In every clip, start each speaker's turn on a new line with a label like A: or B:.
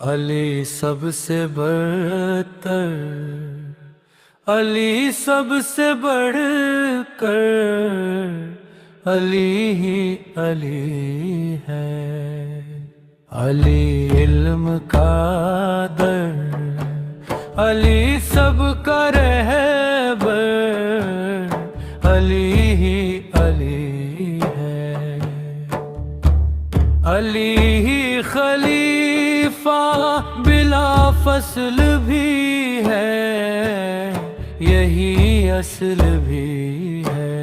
A: अली सबसे बढ़कर, अली सबसे बढ़कर, अली ही अली है। अली इल्म का दर, अली सबका रहबर, अली ही अली है। अली ही खलीफा बिला फसल भी है, यही असल भी है।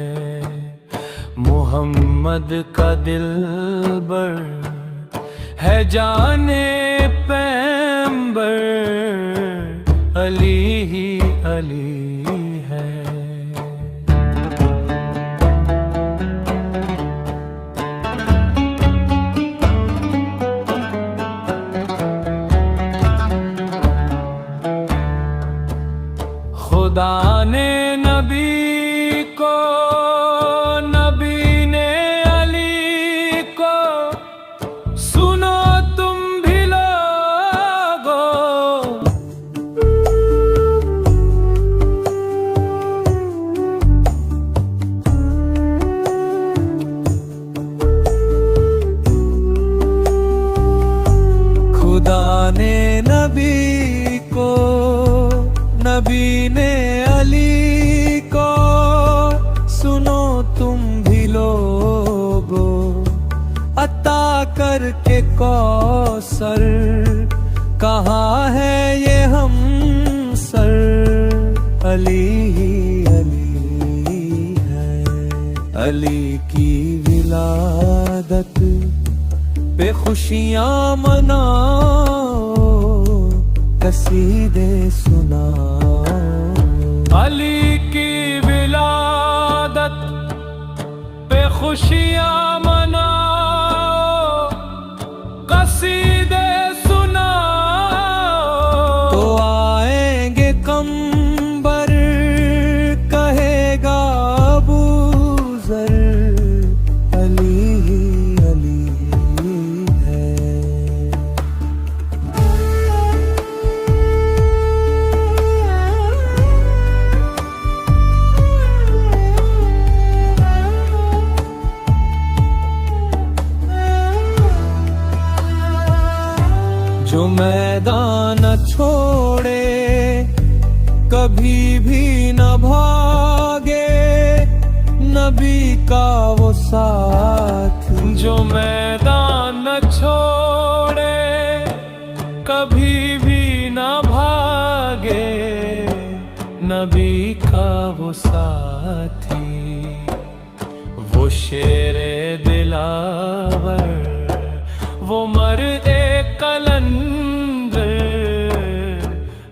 A: मोहम्मद का दिलबर है जाने पैगंबर, अली ही अली है। खुदा ने नबी को, नबी ने अली को, सुनो तुम भी लोगो। खुदा ने नबी को, नबी ने अली को, सुनो तुम भी लोगो। अता करके कौसर, कहाँ है ये हम सर, अली ही अली है। अली की विलादत पे खुशियाँ मनाओ, कसीदे सुनाओ। अली की विलादत पे खुशियाँ मनाओ, कसीदे सुनाओ। तो आएंगे कंबर, कहेगा अबू ज़र, अली ही अली है। जो मैदान छोड़े, कभी भी न भागे, नबी का वो साथ। जो मैदान छोड़े, कभी भी न भागे, नबी का वो साथी। वो शेरे दिलावर, वो मर्दे कलंदर,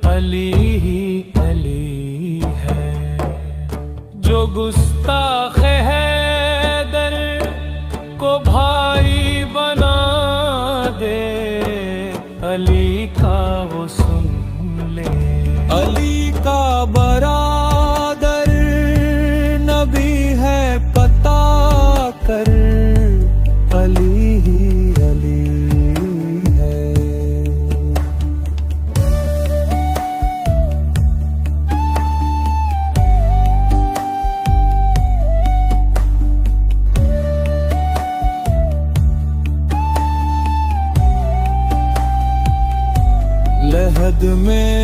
A: अली ही अली है। जो गुस्ताख हैदर को भाई बना दे, अली का वो सुन ले। अली का बरादर नबी है पता कर, अली ही अली है। लहद में